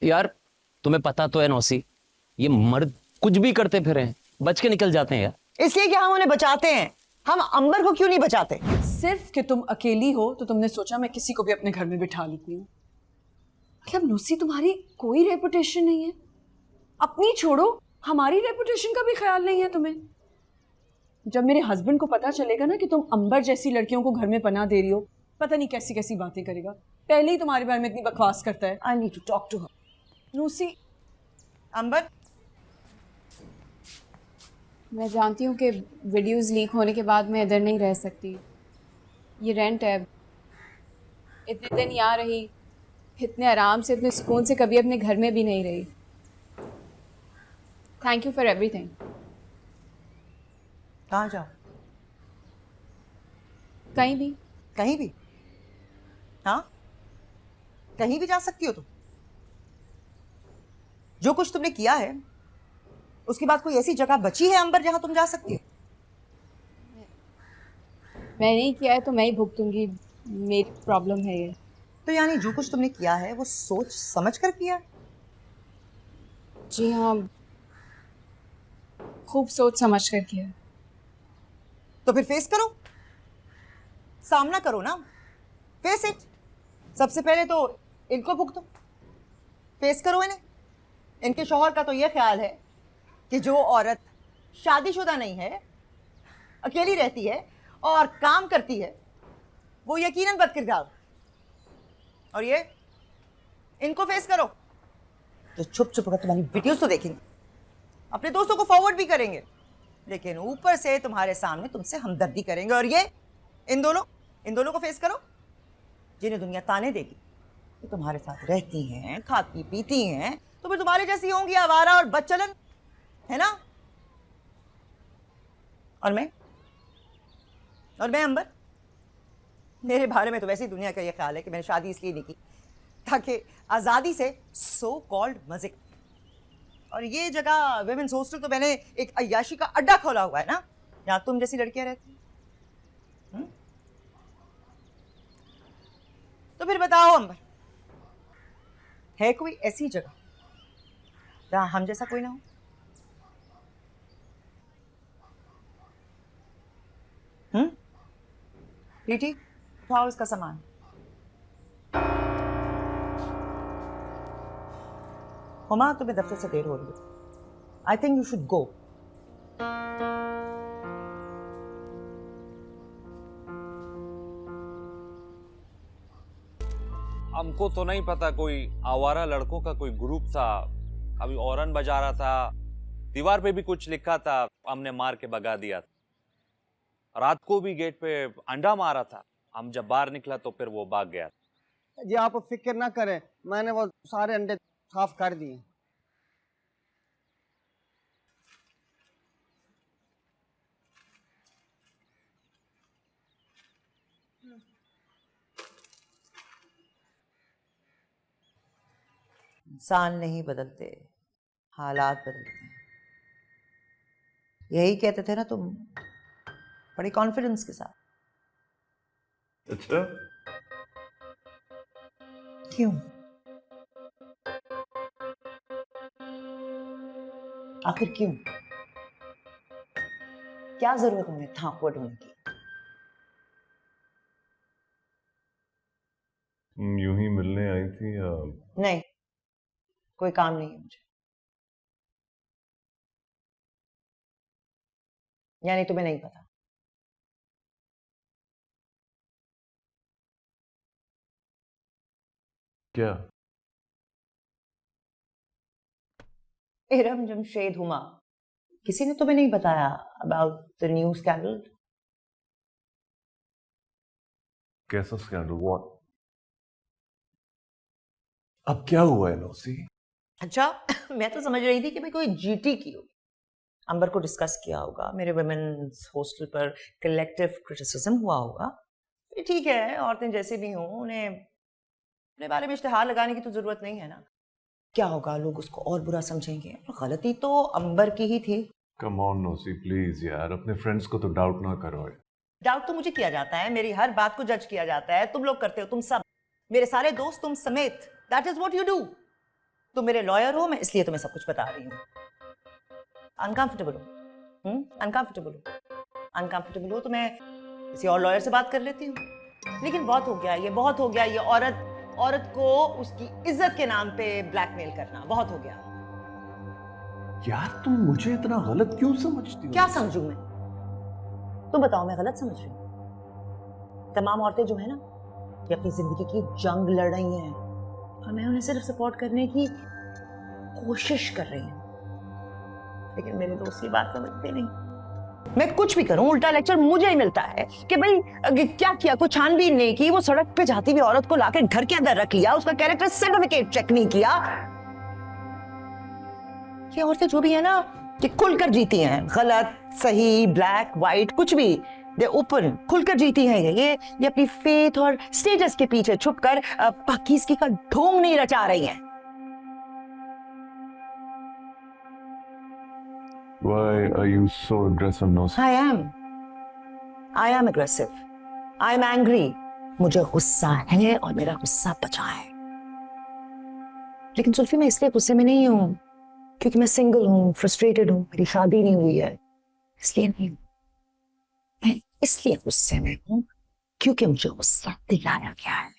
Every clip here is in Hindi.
यार तुम्हें पता तो है नौसी, ये मर्द कुछ भी करते फिरे हैं, बच के निकल जाते हैं यार। इसलिए कि हम उन्हें बचाते हैं, हम अंबर को क्यों नहीं बचाते? सिर्फ कि तुम अकेली हो तो तुमने सोचा मैं किसी को भी अपने घर में बिठा लेती हूँ। मतलब नुसी, तुम्हारी कोई रेपुटेशन नहीं है, अपनी छोड़ो हमारी रेपुटेशन का भी ख्याल नहीं है तुम्हें। जब मेरे हस्बैंड को पता चलेगा ना कि तुम अंबर जैसी लड़कियों को घर में पनाह दे रही हो, पता नहीं कैसी कैसी बातें करेगा। पहले ही तुम्हारे बारे में इतनी बकवास करता है। I need to talk to her. नुसी, अंबर, मैं जानती हूँ कि वीडियोस लीक होने के बाद मैं इधर नहीं रह सकती। ये रेंट है, इतने दिन यहाँ रही, इतने आराम से इतने सुकून से कभी अपने घर में भी नहीं रही। Thank you for everything. कहाँ जाओ? कहीं भी। कहीं भी? हाँ, कहीं भी जा सकती हो तुम। जो कुछ तुमने किया है उसके बाद कोई ऐसी जगह बची है अंबर जहां तुम जा सकती हो? मैं नहीं किया है तो मैं ही भुगतूंगी, मेरी प्रॉब्लम है ये। तो यानी जो कुछ तुमने किया है वो सोच समझ कर किया? जी हाँ, खूब सोच समझ कर किया। तो फिर फेस करो, सामना करो ना, फेस इट। सबसे पहले तो इनको भुगतो, फेस करो इन्हें। इनके शौहर का तो ये ख्याल है कि जो औरत शादीशुदा नहीं है, अकेली रहती है और काम करती है, वो यकीनन बदकिरदार। और ये इनको फेस करो तो छुप छुप कर तुम्हारी वीडियोस तो देखेंगे, अपने दोस्तों को फॉरवर्ड भी करेंगे, लेकिन ऊपर से तुम्हारे सामने तुमसे हमदर्दी करेंगे। और ये इन दोनों को फेस करो जिन्हें दुनिया ताने देगी कि तुम्हारे साथ रहती हैं, खाती पीती हैं, तो फिर तुम्हारे जैसी होंगी आवारा और बदचलन, है ना? और मैं अंबर, मेरे बारे में तो वैसी दुनिया का ये ख्याल है कि मैंने शादी इसलिए नहीं की ताकि आज़ादी से सो कॉल्ड मजे। और ये जगह विमेंस हॉस्टल तो मैंने एक अय्याशी का अड्डा खोला हुआ है ना, जहाँ तुम जैसी लड़कियां रहती हैं। तो फिर बताओ अंबर, है कोई ऐसी जगह जहाँ हम जैसा कोई ना हो? प्रीति, उठाओ इसका सामान। हुमा, तुम्हें दफ्तर से देर हो रही है। I think you should go. हमको तो नहीं पता, कोई आवारा लड़कों का कोई ग्रुप था, अभी औरन बजा रहा था, दीवार पे भी कुछ लिखा था, हमने मार के भगा दिया था। रात को भी गेट पे अंडा मारा था, हम जब बाहर निकला तो फिर वो भाग गया। जी आप फिक्र ना करें, मैंने वो सारे अंडे साफ कर दिए। इंसान नहीं बदलते, हालात बदलते हैं। यही कहते थे ना तुम बड़े कॉन्फिडेंस के साथ। अच्छा, क्यों? आखिर क्यों? क्या जरूरत उन्हें थांकुआ ढूंढने की? यूं ही मिलने आई थी या? नहीं, कोई काम नहीं है मुझे। यानी तुम्हें नहीं पता? क्या? इरम जमशेद हुमा, किसी ने तुम्हें नहीं बताया अबाउट द न्यू स्कैंडल? कैसा स्कैंडल? व्हाट? अब क्या हुआ है नौसी? अच्छा, मैं तो समझ रही थी कि मैं कोई जीटी की होगी। अंबर को डिस्कस किया होगा, मेरे वुमेन्स हॉस्टल पर कलेक्टिव क्रिटिसिज्म हुआ होगा। ये ठीक है, औरतें जैसे भी हों, उन्हें अपने बारे में इश्तिहार लगाने की तो जरूरत नहीं है ना। क्या होगा, लोग उसको और बुरा समझेंगे। गलती तो अंबर की ही थी। कम ऑन नौसी, प्लीज यार, अपने फ्रेंड्स को तो डाउट ना करो। डाउट तो मुझे किया जाता है, मेरी हर बात को जज किया जाता है। तुम लोग करते हो, तुम सब, मेरे सारे दोस्त तुम समेत। That is what you do. तुम मेरे लॉयर हो, मैं इसलिए तुम्हें सब कुछ बता रही हूँ। अनकंफर्टेबल हो? अनकंफर्टेबल हो? अनकंफर्टेबल हो तो मैं किसी और लॉयर से बात कर लेती हूँ। लेकिन बहुत हो गया ये, बहुत हो गया ये औरत को उसकी इज्जत के नाम पे ब्लैकमेल करना, बहुत हो गया। यार तुम मुझे इतना गलत क्यों समझती हो? क्या समझूं मैं? तुम बताओ, मैं गलत समझ रही हूँ? तमाम औरतें जो है ना, ये अपनी जिंदगी की जंग लड़ रही हैं और मैं उन्हें सिर्फ सपोर्ट करने की कोशिश कर रही हूँ, लेकिन मेरे दोस्त ये बात समझते नहीं। मैं कुछ भी करूं, उल्टा लेक्चर मुझे ही मिलता है कि भाई क्या किया, कोई छानबीन नहीं की, वो सड़क पे जाती हुई औरत को लाकर घर के अंदर रख लिया, उसका कैरेक्टर सर्टिफिकेट चेक नहीं किया। ये औरतें जो भी है ना, ये खुलकर जीती हैं, गलत सही ब्लैक व्हाइट कुछ भी, दे ओपन, खुलकर जीती हैं। ये अपनी फेथ और स्टेटस के पीछे छुपकर पाकिज़गी का ढोंग नहीं रचा रही हैं। Why are you so aggressive, Nosi? I am aggressive. I am angry. मुझे गुस्सा है और मेरा गुस्सा बचा है। लेकिन सुल्फी, मैं इसलिए गुस्से में नहीं हूं क्योंकि मैं सिंगल हूं, फ्रस्ट्रेटेड हूं, मेरी शादी नहीं हुई है, इसलिए नहीं हूं। मैं इसलिए गुस्से में हूं क्योंकि मुझे गुस्सा दिलाया गया है।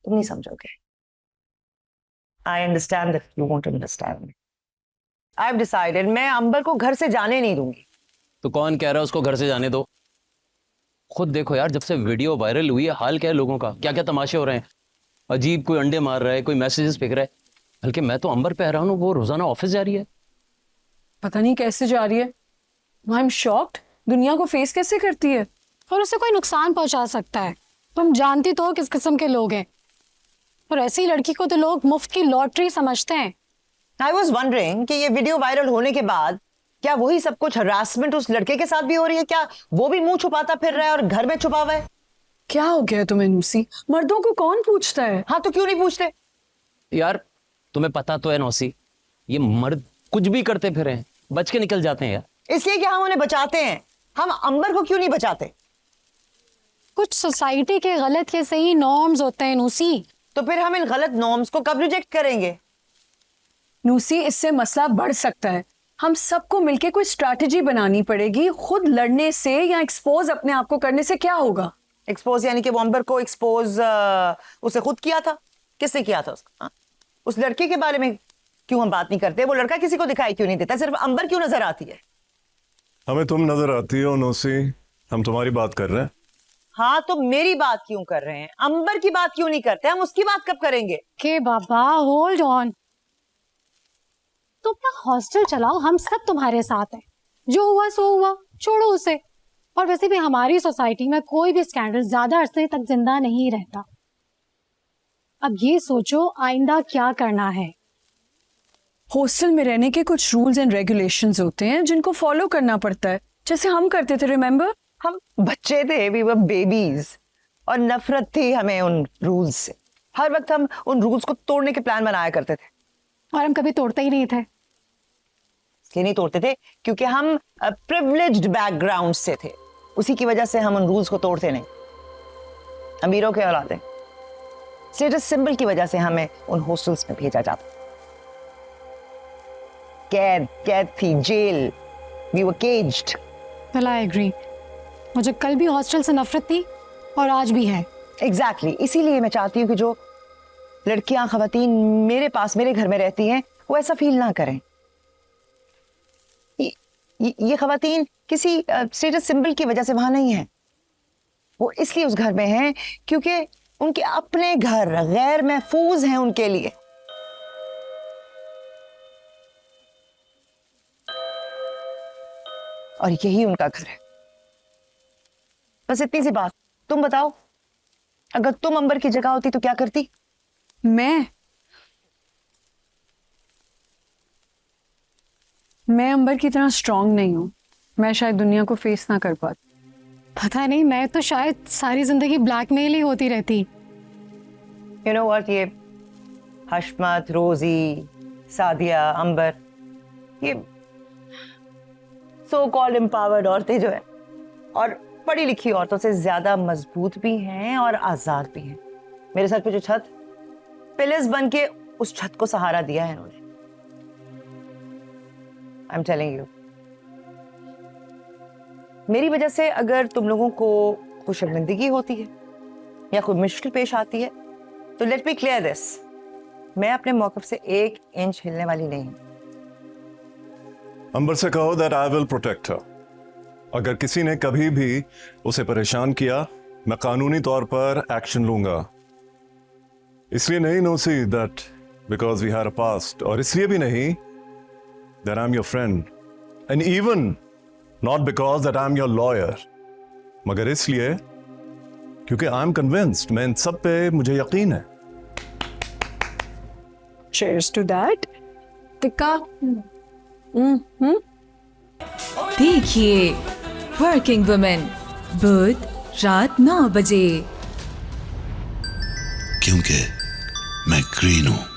तुम नहीं समझोगे। I understand that you won't understand me. I've decided मैं अंबर को घर से जाने नहीं दूंगी। तो कौन कह रहा है उसको घर से जाने दो? खुद देखो यार, जब से वीडियो वायरल हुई है, हाल क्या है लोगों का, क्या क्या तमाशे हो रहे हैं। अजीब, कोई अंडे मार रहा है, कोई मैसेजेस फेंक रहा है। बल्कि मैं तो अंबर पे हैरान हूँ, वो रोजाना ऑफिस जा रही है। पता नहीं कैसे जा रही है। आई एम शॉक्ड, दुनिया को फेस कैसे करती है। और उसे कोई नुकसान पहुंचा सकता है। तुम जानती तो हो किस किस्म के लोग हैं। और ऐसी लड़की को तो लोग मुफ्त की लॉटरी समझते हैं। I was wondering कि ये वीडियो वायरल होने के बाद क्या वही सब कुछ हरासमेंट उस लड़के के साथ भी हो रही है? क्या वो भी मुंह छुपाता फिर रहा है और घर में छुपा हुआ है? क्या हो गया तुम्हें नूसी? मर्दों को कौन पूछता है? हाँ, तो क्यों नहीं पूछते? यार तुम्हें पता तो है नौसी, ये मर्द कुछ भी करते फिरे हैं, बच के निकल जाते हैं यार। इसलिए कि हम उन्हें बचाते हैं। हम अंबर को क्यों नहीं बचाते? कुछ सोसाइटी के गलत या सही नॉर्म्स होते हैं नूसी। तो फिर हम इन गलत नॉर्म्स को कब रिजेक्ट करेंगे? नूसी, इससे मसला बढ़ सकता है। हम सबको मिलके कोई स्ट्रैटेजी बनानी पड़ेगी। खुद लड़ने से या एक्सपोज अपने आप को करने से क्या होगा? एक्सपोज यानी कि वो अंबर को एक्सपोज उसे खुद किया था? किसने किया था उसका? हाँ? उस लड़के के बारे में क्यों हम बात नहीं करते? वो लड़का किसी को दिखाई क्यों नहीं देता? सिर्फ अंबर क्यों नजर आती है? हमें तुम नजर आती हो नोसी, हम तुम्हारी बात कर रहे हैं। हाँ, तो मेरी बात क्यों कर रहे हैं? अंबर की बात क्यों नहीं करते? हम उसकी बात कब करेंगे? के बाबा होल्ड ऑन, तुम अपना हॉस्टल चलाओ, हम सब तुम्हारे साथ हैं। जो हुआ सो हुआ, छोड़ो उसे। और वैसे भी हमारी सोसाइटी में कोई भी स्कैंडल ज्यादा अरसे तक जिंदा नहीं रहता। अब ये सोचो आइंदा क्या करना है। हॉस्टल में रहने के कुछ रूल्स एंड रेगुलेशंस होते हैं जिनको फॉलो करना पड़ता है, जैसे हम करते थे, रिमेम्बर? हम बच्चे थे, वी वर बेबीज, और नफरत थी हमें उन रूल्स से। हर वक्त हम उन रूल्स को तोड़ने के प्लान बनाया करते थे। और हम कभी तोड़ते ही नहीं थे। इसलिए नहीं तोड़ते थे क्योंकि हम प्रिविलेज्ड बैकग्राउंड से थे। उसी की वजह से हम उन रूल्स को तोड़ते नहीं। अमीरों के औलादे, स्टेटस सिंबल की वजह से हमें उन हॉस्टल्स में भेजा जाता। कैद थी, जेल, we were caged. well, I agree. मुझे कल भी हॉस्टल से नफरत थी और आज भी है। एग्जैक्टली इसीलिए मैं चाहती हूँ कि जो लड़कियां, खवातीन मेरे पास, मेरे घर में रहती हैं, वो ऐसा फील ना करें। ये खवातीन किसी स्टेटस सिंबल की वजह से वहां नहीं है। वो इसलिए उस घर में हैं क्योंकि उनके अपने घर गैर महफूज हैं उनके लिए। और यही उनका घर है। बस इतनी सी बात। तुम बताओ, अगर तुम अंबर की जगह होती तो क्या करती? मैं अंबर की तरह स्ट्रांग नहीं हूं। मैं शायद दुनिया को फेस ना कर पाती। पता नहीं, मैं तो शायद सारी जिंदगी ब्लैकमेल ही होती रहती। यू नो व्हाट, ये हशमत, रोजी, सादिया, अंबर, ये सो कॉल्ड एम्पावर्ड औरतें जो है, और पढ़ी लिखी औरतों से ज्यादा मजबूत भी हैं और आजाद भी हैं। मेरे सर पे जो छत, पिलर्स बन के उस छत को सहारा दिया है इन्होंने। आई एम टेलिंग यू, मेरी वजह से अगर तुम लोगों को कोई शर्मिंदगी होती है या कोई मुश्किल पेश आती है तो लेट मी क्लियर दिस, मैं अपने मौक़िफ़ से 1 इंच हिलने वाली नहीं हूं। अंबर से कहो दैट आई विल प्रोटेक्ट हर। अगर किसी ने कभी भी उसे परेशान किया, मैं कानूनी तौर पर एक्शन लूंगा। इसलिए नहीं नोसी that because we had a past, और इसलिए भी नहीं that I am your friend, and even not because that I am your lawyer, मगर इसलिए क्योंकि आई एम कन्विंस्ड, मैं इन सब पे मुझे यकीन है। Cheers to that. टिक्का। देखिए वर्किंग वुमेन बुध रात 9 बजे। क्योंकि मैं ग्रीन हूं।